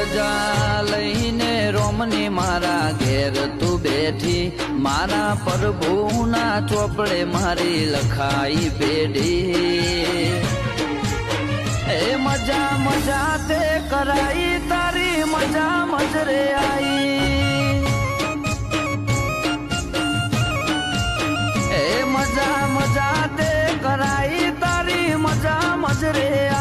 રજા લઈને રોમની મારા ઘેર તું બેઠી મારા પ્રભુના ચોપડે મારી લખાઈ પેઢી એ મજા મજા તે કરાઈ તારી મજા મજરે આઈ એ મજા મજા તે કરાઈ તારી મજા મજરે